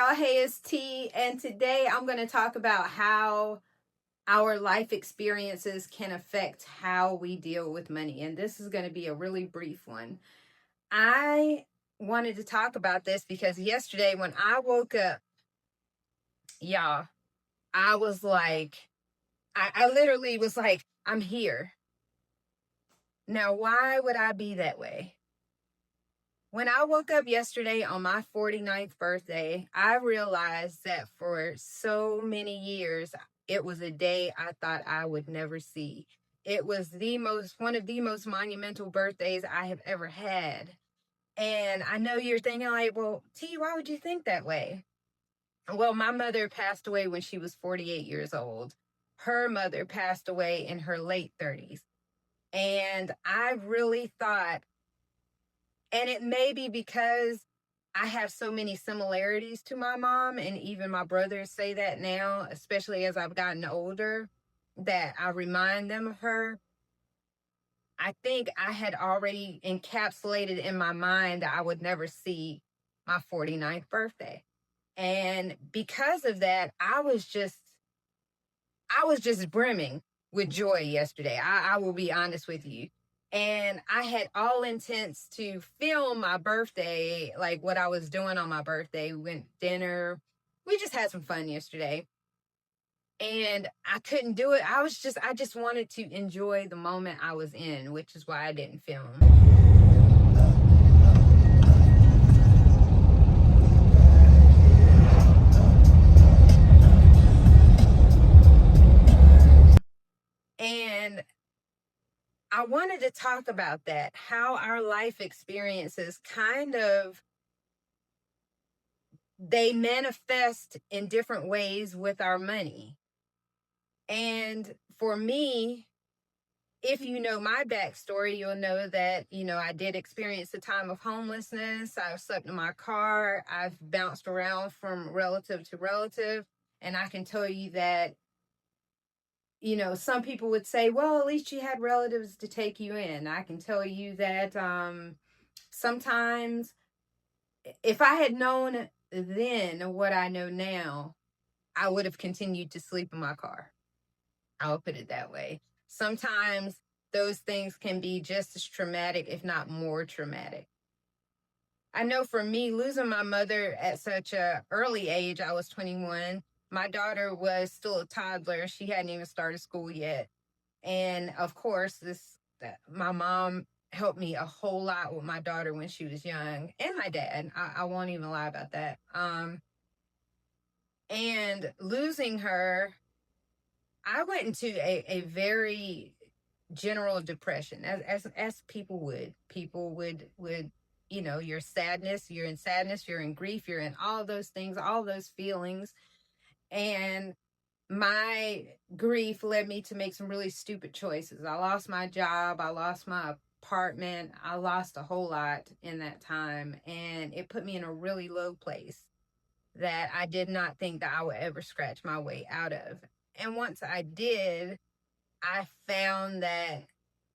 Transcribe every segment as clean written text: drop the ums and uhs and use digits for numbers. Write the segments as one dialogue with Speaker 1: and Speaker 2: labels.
Speaker 1: y'all. Hey, it's T, and today I'm going to talk about how our life experiences can affect how we deal with money. And this is going to be a really brief one. I wanted to talk about this because yesterday when I woke up, y'all, I was like, I literally was like, I'm here. Now, why would I be that way? When I woke up yesterday on my 49th birthday, I realized that for so many years, it was a day I thought I would never see. It was one of the most monumental birthdays I have ever had. And I know you're thinking like, well, T, why would you think that way? Well, my mother passed away when she was 48 years old. Her mother passed away in her late 30s. And I really thought, and it may be because I have so many similarities to my mom, and even my brothers say that now, especially as I've gotten older, that I remind them of her. I think I had already encapsulated in my mind that I would never see my 49th birthday. And because of that, I was just brimming with joy yesterday. I will be honest with you. And I had all intents to film my birthday, like what I was doing on my birthday. We went to dinner. We just had some fun yesterday. And I couldn't do it. I just wanted to enjoy the moment I was in, which is why I didn't film. And I wanted to talk about that, how our life experiences they manifest in different ways with our money. And for me, if you know my backstory, you'll know that, I did experience a time of homelessness. I've slept in my car. I've bounced around from relative to relative. And I can tell you that, some people would say, well, at least you had relatives to take you in. I can tell you that sometimes if I had known then what I know now, I would have continued to sleep in my car. I'll put it that way. Sometimes those things can be just as traumatic, if not more traumatic. I know for me, losing my mother at such a early age, I was 21. My daughter was still a toddler. She hadn't even started school yet. And of course, my mom helped me a whole lot with my daughter when she was young, and my dad. I won't even lie about that. And losing her, I went into a very general depression, as people would. People would your sadness, you're in sadness, you're in grief, you're in all those things, all those feelings. And my grief led me to make some really stupid choices. I lost my job, I lost my apartment, I lost a whole lot in that time, and it put me in a really low place that I did not think that I would ever scratch my way out of. And once I did, I found that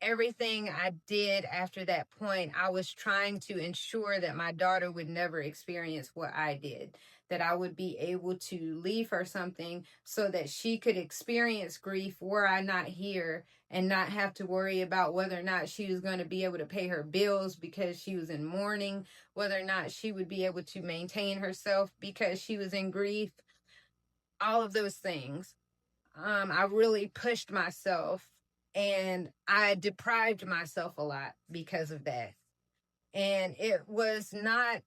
Speaker 1: everything I did after that point, I was trying to ensure that my daughter would never experience what I did, that I would be able to leave her something so that she could experience grief were I not here and not have to worry about whether or not she was going to be able to pay her bills because she was in mourning, whether or not she would be able to maintain herself because she was in grief, all of those things. I really pushed myself and I deprived myself a lot because of that. And it was not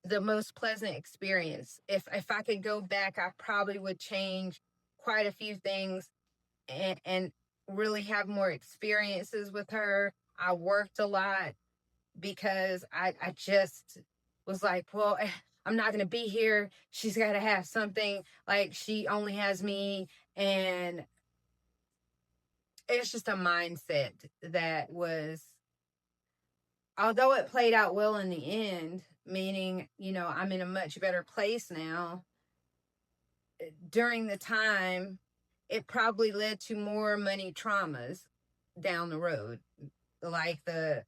Speaker 1: the most pleasant experience. If I could go back, I probably would change quite a few things and really have more experiences with her. I worked a lot because I just was like, well, I'm not going to be here. She's got to have something. Like, she only has me. And it's just a mindset that was, although it played out well in the end, meaning, I'm in a much better place now. During the time, it probably led to more money traumas down the road, like the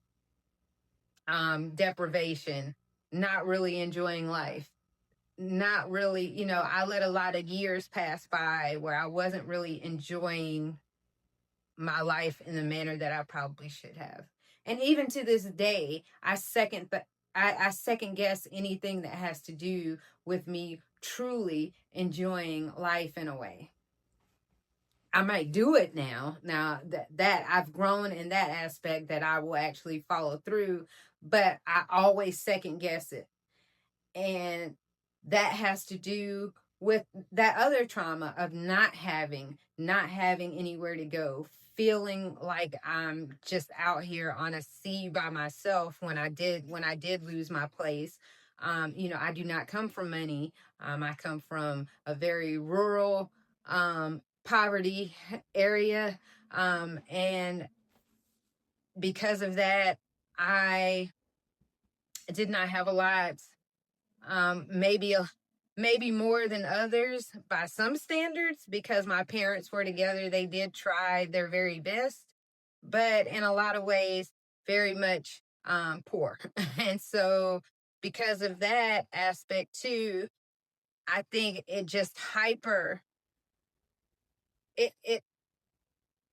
Speaker 1: deprivation, not really enjoying life. not really, I let a lot of years pass by where I wasn't really enjoying my life in the manner that I probably should have. And even to this day, I second guess anything that has to do with me truly enjoying life in a way. I might do it now. Now that I've grown in that aspect that I will actually follow through, but I always second guess it. And that has to do with that other trauma of not having anywhere to go, feeling like I'm just out here on a sea by myself when I did lose my place. I do not come from money. I come from a very rural poverty area, and because of that, I did not have a lot. Maybe more than others by some standards, because my parents were together. They did try their very best, but in a lot of ways, very much poor. And so, because of that aspect too, I think it just it it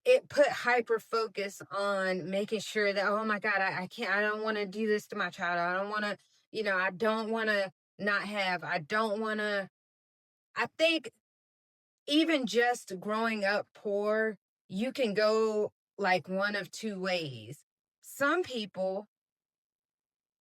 Speaker 1: it put hyper focus on making sure that, oh my God, I can't, I don't want to do this to my child. I don't want to, I don't want to not have, I don't want to. I think even just growing up poor, you can go like one of two ways. Some people,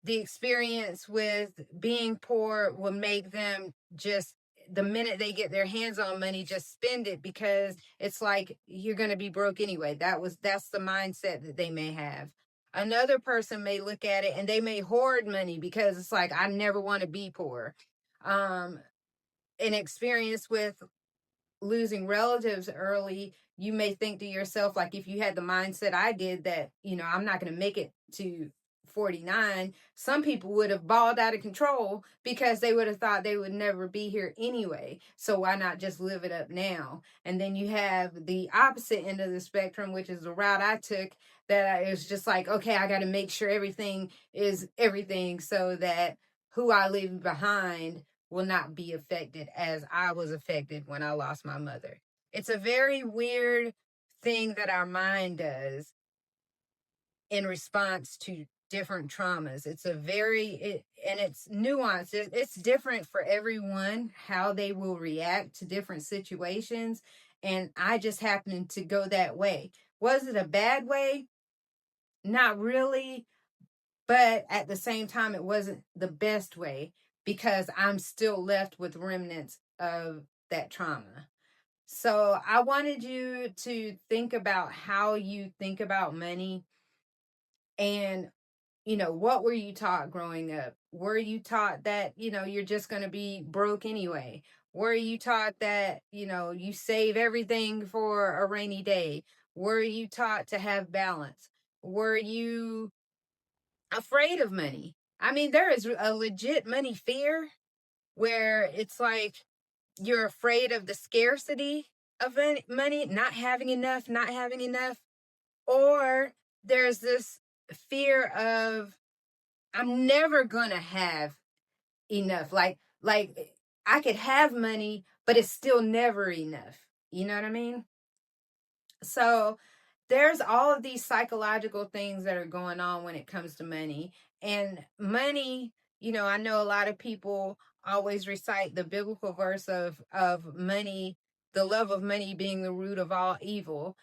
Speaker 1: the experience with being poor will make them just, the minute they get their hands on money, just spend it, because it's like you're going to be broke anyway. That's the mindset that they may have. Another person may look at it and they may hoard money because it's like, I never want to be poor. Um, an experience with losing relatives early, you may think to yourself, like if you had the mindset I did that, I'm not going to make it to 49, some people would have balled out of control because they would have thought they would never be here anyway. So why not just live it up now? And then you have the opposite end of the spectrum, which is the route I took, that it was just like, okay, I got to make sure everything is everything so that who I leave behind will not be affected as I was affected when I lost my mother. It's a very weird thing that our mind does in response to different traumas. And it's nuanced. It's different for everyone how they will react to different situations. And I just happened to go that way. Was it a bad way? Not really. But at the same time, it wasn't the best way, because I'm still left with remnants of that trauma. So I wanted you to think about how you think about money, and, what were you taught growing up? Were you taught that, you're just going to be broke anyway? Were you taught that, you save everything for a rainy day? Were you taught to have balance? Were you afraid of money? I mean, there is a legit money fear where it's like you're afraid of the scarcity of money, not having enough, not having enough. Or there's this fear of, I'm never gonna have enough. Like I could have money, but it's still never enough. You know what I mean? So there's all of these psychological things that are going on when it comes to money. And money, I know a lot of people always recite the biblical verse of money, the love of money being the root of all evil.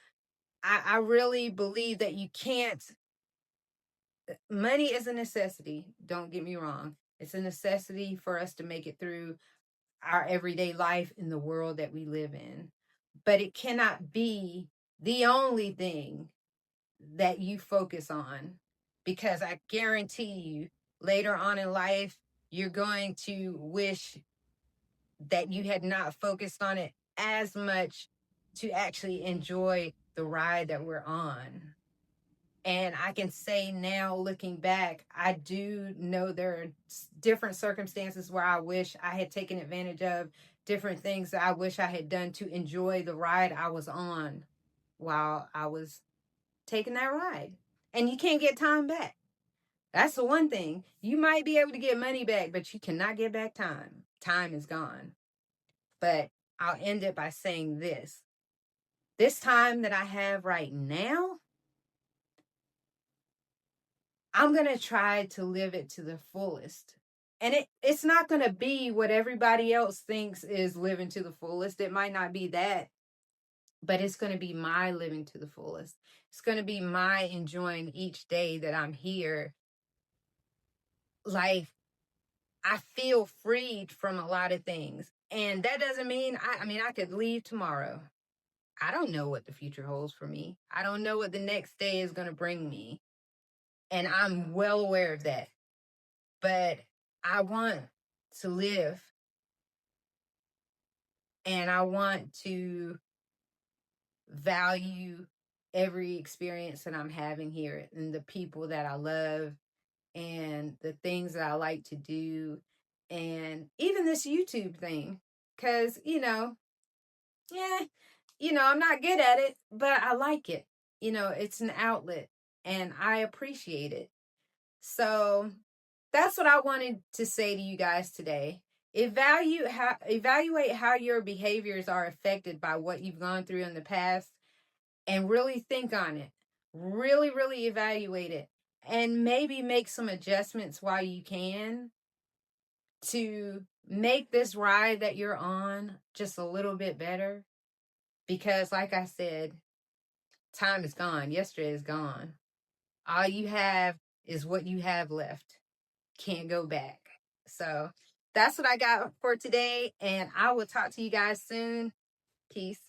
Speaker 1: I really believe that you can't, money is a necessity. Don't get me wrong. It's a necessity for us to make it through our everyday life in the world that we live in. But it cannot be the only thing that you focus on, because I guarantee you later on in life, you're going to wish that you had not focused on it as much to actually enjoy the ride that we're on. And I can say now, looking back, I do know there are different circumstances where I wish I had taken advantage of, different things that I wish I had done to enjoy the ride I was on while I was taking that ride. And you can't get time back. That's the one thing. You might be able to get money back, but you cannot get back time. time is gone. But I'll end it by saying this. This time that I have right now, I'm going to try to live it to the fullest. And it's not going to be what everybody else thinks is living to the fullest. It might not be that, but it's going to be my living to the fullest. It's going to be my enjoying each day that I'm here. Like, I feel freed from a lot of things. And that doesn't mean, I mean, I could leave tomorrow. I don't know what the future holds for me. I don't know what the next day is going to bring me. And I'm well aware of that. But I want to live, and I want to value every experience that I'm having here and the people that I love and the things that I like to do, and even this YouTube thing. Because, yeah, I'm not good at it, but I like it. It's an outlet and I appreciate it. So that's what I wanted to say to you guys today. Evaluate how your behaviors are affected by what you've gone through in the past, and really think on it. Really, really evaluate it, and maybe make some adjustments while you can to make this ride that you're on just a little bit better. Because like I said, time is gone. Yesterday is gone. All you have is what you have left. Can't go back. So that's what I got for today, and I will talk to you guys soon. Peace.